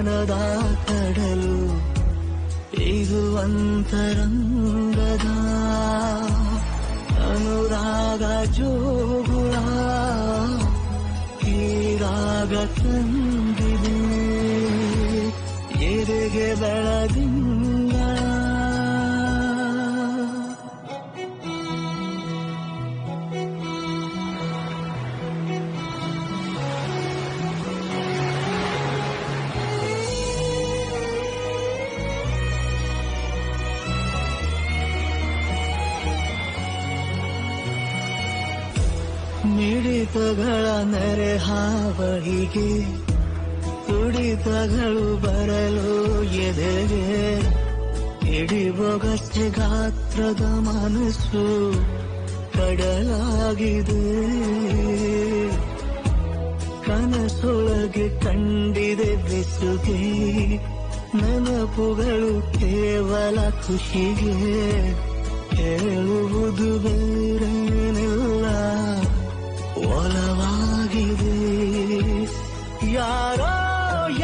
ಮನದ ಕಡಲು ಇದು ಅಂತರಂಗದ ಅನುರಾಗ ಜೋಗುಳ ಈ ರಾಗ ತಂದಿದೆ ಎದೆಗೆ ಬೆಳದಿಂಗ ಮಿಡಿತಗಳ ನೆರೆ ಹಾವಳಿಗೆ ತುಡಿತಗಳು ಬರಲು ಎದೆಗೆ ಇಡಿಬೊಗಸೆ ಗಾತ್ರದ ಮನಸ್ಸು ಕಡಲಾಗಿದೆ ಕನಸೊಳಗೆ ಕಂಡಿದೆ ಬೆಸುಗೆ ನೆನಪುಗಳು ಕೇವಲ ಖುಷಿಗೆ ಹೇಳುವುದು ಬೇರೇನಿಲ್ಲ ಒಲವಾಗಿದೆ ಯಾರೋ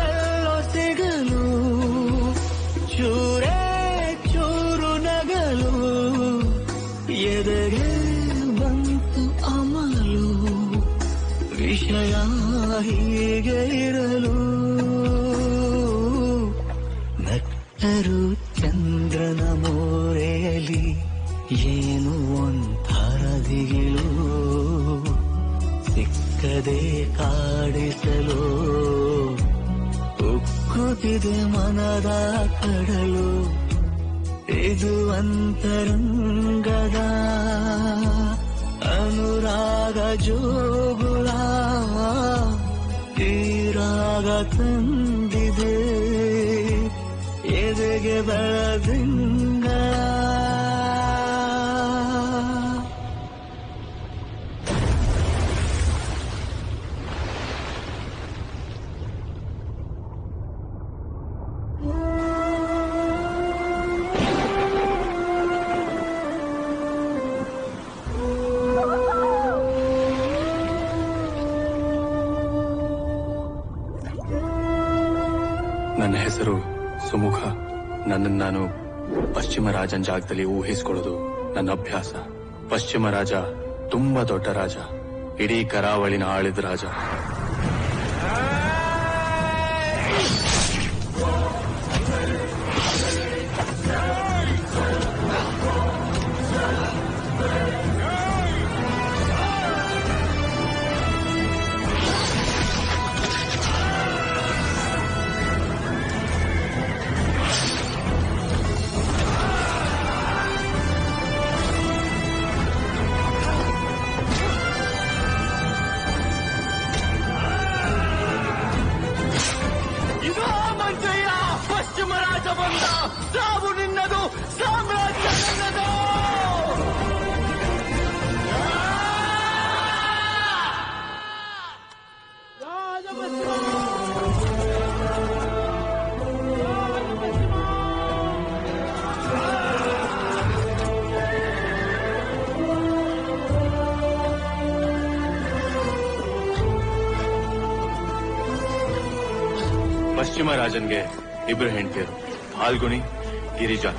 ಎಲ್ಲೋ ಸಿಗಲು ಚೂರೇ ಚೂರು ನಗಲು ಎದೆಗೆ ಬಂತು ಅಮಲು ವಿಷಯ ಹೀಗೆ ಇರಲು ನಟ್ಟರು ಚಂದ್ರನ ಮೋರೆಯಲ್ಲಿ ಏನು ಒಂಥರ ದಿಗಿಲು ಸಿಕ್ಕದೆ ಕಾಡಿಸಲು ಉಕ್ಕುತ್ತಿದೆ ಮನದ ಕಡಲು ಇದು ಅಂತರಂಗದ ಅನುರಾಗ ಜೋಗುಳ ಈ ರಾಗ ತಂದಿದೆ ಎದೆಗೆ ಬೆಳದಿಂಗ ನನ್ನ ಹೆಸರು ಸುಮುಖ. ನನ್ನನ್ನು ನಾನು ಪಶ್ಚಿಮ ರಾಜನ ಜಾಗದಲ್ಲಿ ಊಹಿಸಿಕೊಳ್ಳೋದು ನನ್ನ ಅಭ್ಯಾಸ. ಪಶ್ಚಿಮ ರಾಜ ತುಂಬಾ ದೊಡ್ಡ ರಾಜ, ಇಡೀ ಕರಾವಳಿನ ಆಳಿದ ರಾಜ. ಪಶ್ಚಿಮ ರಾಜ ಬಂದ, ಸಾವು ನಿನ್ನದು, ಸಾಮ್ರಾಜ್ಯ ನಿನ್ನದು. ಪಶ್ಚಿಮ ರಾಜನ್ಗೆ ಇಬ್ರು ಹೆಂಡತಿಯರು, ಫಾಲ್ಗುಣಿ, ಗಿರಿಜಾ.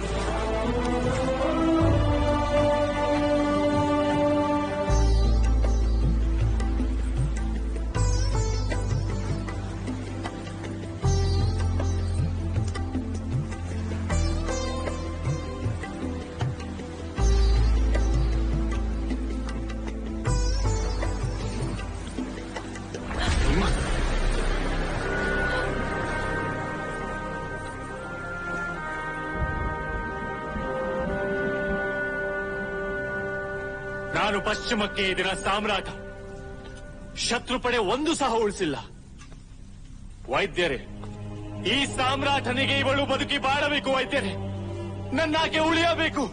ನಾನು ಪಶ್ಚಿಮಕ್ಕೆ ಇದರ ಸಾಮ್ರಾಟ. ಶತ್ರುಪಡೆ ಒಂದು ಸಹ ಉಳಿಸಿಲ್ಲ. ವೈದ್ಯರೇ, ಈ ಸಾಮ್ರಾಟನಿಗೆ ಇವಳು ಬದುಕಿ ಬಾಳಬೇಕು. ವೈದ್ಯರೇ, ನನ್ನಾಕೆ ಉಳಿಯಬೇಕು.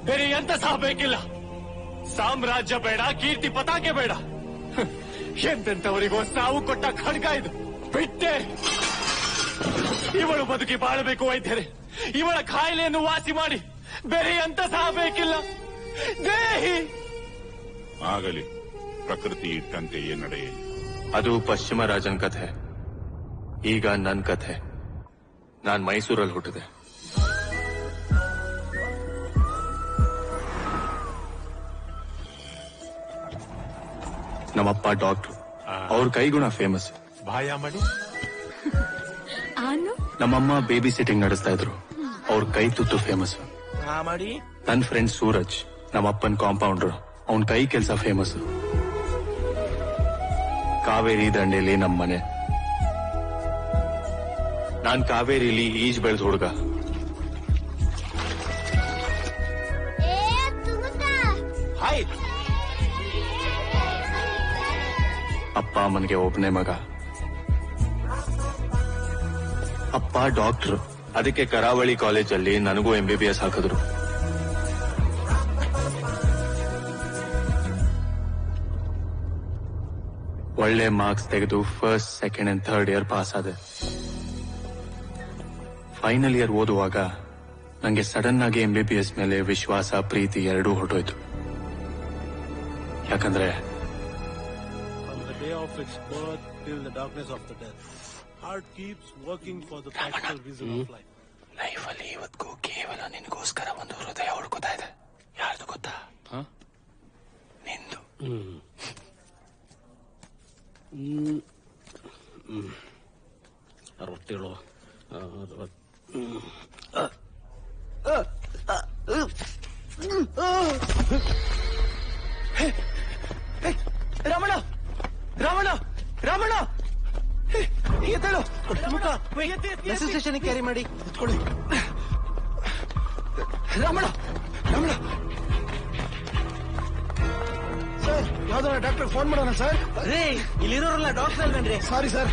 ಬೇರೆ ಎಂತ ಸಹ ಬೇಕಿಲ್ಲ. ಸಾಮ್ರಾಜ್ಯ ಬೇಡ, ಕೀರ್ತಿ ಪತಾಕೆ ಬೇಡ. ಎಂತೆಂತವರಿಗೋ ಸಾವು ಕೊಟ್ಟ ಖಡ್ಗ ಇದು. ಬಿಟ್ಟೆ. ಇವಳು ಬದುಕಿ ಬಾಳಬೇಕು. ವೈದ್ಯರೇ, ಇವಳ ಕಾಯಿಲೆಯನ್ನು ವಾಸಿ ಮಾಡಿ. ಬೇರೆ ಎಂತ ಸಹ ಬೇಕಿಲ್ಲ. ದೇಹಿ ಆಗಲಿ, ಪ್ರಕೃತಿ ಇಟ್ಟಂತೆಯೇ ನಡೆಯಲಿ. ಅದು ಪಶ್ಚಿಮ ರಾಜನ್ ಕಥೆ. ಈಗ ನನ್ ಕಥೆ. ನಾನ್ ಮೈಸೂರಲ್ಲಿ ಹುಟ್ಟಿದೆ. ನಮ್ಮಪ್ಪ ಡಾಕ್ಟ್ರು. ಅವ್ರ ಕೈಗುಣ ಫೇಮಸ್. ಬಾಯ ಮಾಡಿ. ನಮ್ಮಮ್ಮ ಬೇಬಿ ಸಿಟ್ಟಿಂಗ್ ನಡೆಸ್ತಾ ಇದ್ರು. ಅವ್ರ ಕೈ ತುತ್ತು ಫೇಮಸ್. ಮಾಡಿ. ನನ್ ಫ್ರೆಂಡ್ ಸೂರಜ್, ನಮ್ಮಪ್ಪನ್ ಕಾಂಪೌಂಡರ್. ಅವನ್ ಕೈ ಕೆಲ್ಸ ಫೇಮಸ್. ಕಾವೇರಿ ದಂಡೆಯಲ್ಲಿ ನಮ್ ಮನೆ. ನಾನ್ ಕಾವೇರಿಲಿ ಈಜ್ ಬೆಳೆದ ಹುಡುಗ. ಹಾಯ್. ಅಪ್ಪ ಅಮ್ಮನಿಗೆ ಒಬ್ಬನೇ ಮಗ. ಅಪ್ಪ ಡಾಕ್ಟರ್. ಅದಕ್ಕೆ ಕರಾವಳಿ ಕಾಲೇಜಲ್ಲಿ ನನಗೂ MBBS ಹಾಕಿದ್ರು. ಒಳ್ಳೆ ಮಾರ್ಕ್ಸ್ ತೆಗೆದು first, second and third year pass ಆದೆ. ಫೈನಲ್ ಇಯರ್ ಓದುವಾಗ ನಂಗೆ ಸಡನ್ ಆಗಿ MBBS ಮೇಲೆ ವಿಶ್ವಾಸ, ಪ್ರೀತಿ ಎರಡೂ ಹೊರಟೋಯ್ತು. ಯಾಕಂದ್ರೆ From the day of its birth till the darkness of the death, heart keeps working for the practical reason of life. ಲೈಫಲ್ಲಿ ಇವತ್ತಿಗೂ ಕೇವಲ ನಿನ್ಗೋಸ್ಕರ ಒಂದು ಹೃದಯ ಹುಡುಕೋತಾ ಇದೆ. ಯಾರ್ದು ಗೊತ್ತಾ? ನಿಂದು. 67. ರಾಮಣ್ಣ, ರಾಮಣ್ಣ, ರಾಮಣ್ಣ, ಎತ್ತಳು. ಮೆಸೇಜ್ ಸ್ಟೇಷನ್ ಕ್ಯಾರಿ ಮಾಡಿ ಎತ್ಕೊಳ್ಳಿ. ರಾಮಣ್ಣ, ರಾಮಣ್ಣ. ಸರ್, ಯಾವ್ದಾರ ಡಾಕ್ಟರ್ ಫೋನ್ ಮಾಡೋಣ ಸರ್. ರೇ, ಇಲ್ಲಿರೋರಲ್ಲ ಡಾಕ್ಟರ್ ಅಲ್ವೇನ್ರಿ? Sorry sir.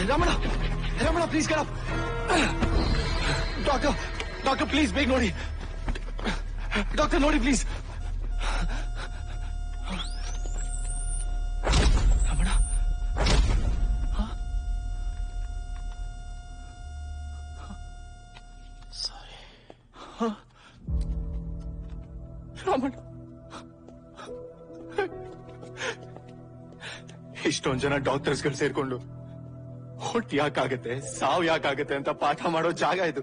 Ramanna, Ramanna, please get up. Doctor, doctor please ಬೇಗ ನೋಡಿ. ಡಾಕ್ಟರ್ ನೋಡಿ ಪ್ಲೀಸ್. ರಾಮಣ್ಣ, ಸಾರಿ. ರಾಮಣ್ಣ, ಇಷ್ಟೊಂದ್ ಜನ ಡಾಕ್ಟರ್ಸ್ಗಳು ಸೇರ್ಕೊಂಡು ಹೊಟ್ಟು ಯಾಕಾಗತ್ತೆ, ಸಾವು ಯಾಕಾಗತ್ತೆ ಅಂತ ಪಾಠ ಮಾಡೋ ಜಾಗ ಇದು.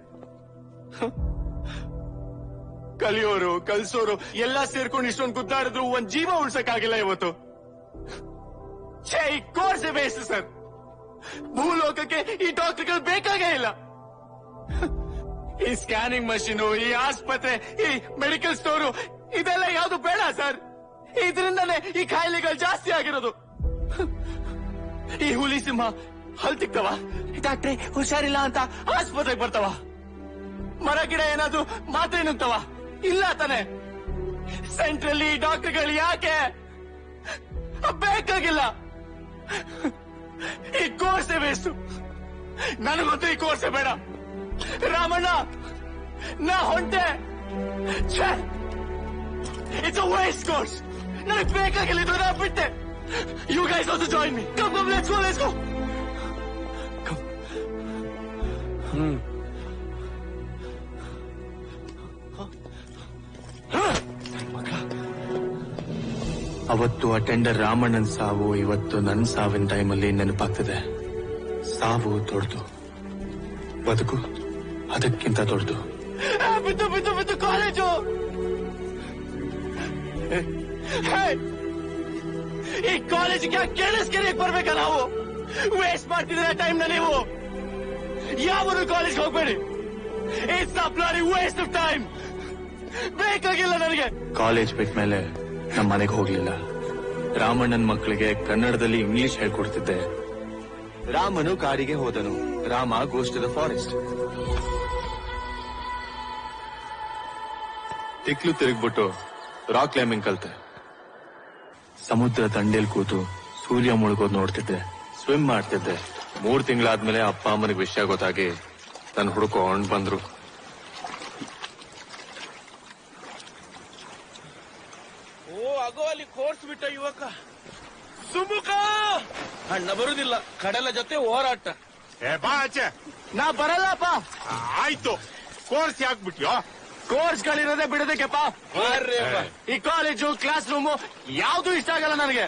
ಕಲಿಯೋರು, ಕಲ್ಸೋರು ಎಲ್ಲ ಸೇರ್ಕೊಂಡು ಇಷ್ಟೊಂದು ಗುದ್ದಾಡಿದ್ರು ಒಂದ್ ಜೀವ ಉಳ್ಸಕ್ಕಾಗಿಲ್ಲ ಇವತ್ತು. ಈ ಕೋರ್ಸ್ ವೇಸ್ಟ್ ಸರ್. ಭೂಲೋಕಕ್ಕೆ ಈ ಡಾಕ್ಟರ್ಗಳು ಬೇಕಾಗೇ ಇಲ್ಲ. ಈ ಸ್ಕ್ಯಾನಿಂಗ್ ಮಷೀನು, ಈ ಆಸ್ಪತ್ರೆ, ಈ ಮೆಡಿಕಲ್ ಸ್ಟೋರು ಇದೆಲ್ಲ ಯಾವ್ದು ಬೇಡ ಸರ್. ಇದರಿಂದಾನೇ ಈ ಕಾಯಿಲೆಗಳು ಜಾಸ್ತಿ ಆಗಿರೋದು. ಈ ಹುಲಿ ಸಿಂಹ ಹಲ್ ತಿಕ್ತವ, ಡಾಕ್ಟ್ರೆ ಹುಷಾರಿಲ್ಲ ಅಂತ ಆಸ್ಪತ್ರೆಗೆ ಬರ್ತಾವ. ಮರ ಗಿಡ ಏನಾದ್ರು ಮಾತ್ರೆ ನುಗ್ತವ, ಇಲ್ಲ ತಾನೆ. ಸೆಂಟ್ರಲ್ಲಿ ಡಾಕ್ಟರ್ಗಳು ಯಾಕೆ ಬೇಕಾಗಿಲ್ಲ. ಈ ಕೋರ್ಸೇ ವೇಸ್ಟ್. ನನಗಂತೂ ಈ ಕೋರ್ಸೇ ಬೇಡ. ರಾಮಣ್ಣ, ನಾ ಹೊಂಟೆ. It's a waste course. ನನಗೆ ಬೇಕಾಗಿಲ್ಲ ಇದು. ನಾ ಬಿಟ್ಟೆ. You guys also join me. Come come, let's go, let's go. ಅವತ್ತು ಅಟೆಂಡರ್ ರಾಮಣ್ಣನ್ ಸಾವು ಇವತ್ತು ನನ್ನ ಸಾವಿನ ಟೈಮಲ್ಲಿ ನೆನಪಾಗ್ತದೆ. ಸಾವು ದೊಡ್ಡದು, ಬದುಕು ಅದಕ್ಕಿಂತ ದೊಡ್ಡದು. ಬಿದ್ದು ಬಿದ್ದು ಬಿದ್ದು ಕಾಲೇಜು. ಈ ಕಾಲೇಜಿಗೆ ಕೇಳಿಸ್ಕೆರೆಗೆ ಬರ್ಬೇಕಾ ನಾವು? ವೇಸ್ಟ್ ಮಾಡ್ತಿದ್ರೆ ಟೈಮ್ನ ನೀವು. ಯಾವರು ಕಾಲೇಜ್ ಹೋಗ್ಬೇಡಿ. It's a bloody waste of time. ಬೇಕಾಗಿಲ್ಲ ನನಗೆ. ಕಾಲೇಜ್ ಬಿಟ್ಟ ಮೇಲೆ ನಮ್ಮ ಮನೆಗೆ ಹೋಗ್ಲಿಲ್ಲ. ರಾಮಣ್ಣನ ಮಕ್ಕಳಿಗೆ ಕನ್ನಡದಲ್ಲಿ ಇಂಗ್ಲಿಷ್ ಹೇಳ್ಕೊಡ್ತಿದ್ದೆ. ರಾಮನು ಕಾಡಿಗೆ ಹೋದನು. Rama goes to the forest. ತಿಕ್ಲು ತಿರುಗ್ಬಿಟ್ಟು ರಾಕ್ ಕ್ಲೈಂಬಿಂಗ್ ಕಲ್ತೆ. ಸಮುದ್ರ ದಂಡೆಲ್ ಕೂತು ಸೂರ್ಯ ಮುಳುಗೋದ್ ನೋಡ್ತಿದ್ದೆ. ಸ್ವಿಮ್ ಮಾಡ್ತಿದ್ದೆ. 3 ತಿಂಗಳಾದ್ಮೇಲೆ ಅಪ್ಪ ಅಮ್ಮನಿಗೆ ವಿಷಯ ಗೊತ್ತಾಗಿ ನನ್ನ ಹುಡುಕೊಂಡು ಬಂದ್ರು. ಆಗೋ ಅಲ್ಲಿ ಕೋರ್ಸ್ ಬಿಟ್ಟ ಯುವಕ ಸುಮುಖ ಅಣ್ಣ ಬರುದಿಲ್ಲ. ಕಡಲ ಜೊತೆ ಹೋರಾಟ. ಬಾ ಆಚೆ. ನಾ ಬರಲ್ಲಪ್ಪ. ಆಯ್ತು, ಕೋರ್ಸ್ ಯಾಕೆ ಬಿಟ್ಯೋ? ಕೋರ್ಸ್ಗಳಿರೋದೇ ಬಿಡೋದಕ್ಕೆಪ್ಪ ಈ ಕಾಲೇಜು ಕ್ಲಾಸ್ ರೂಮು ಯಾವ್ದು ಇಷ್ಟ ಆಗಲ್ಲ ನನಗೆ.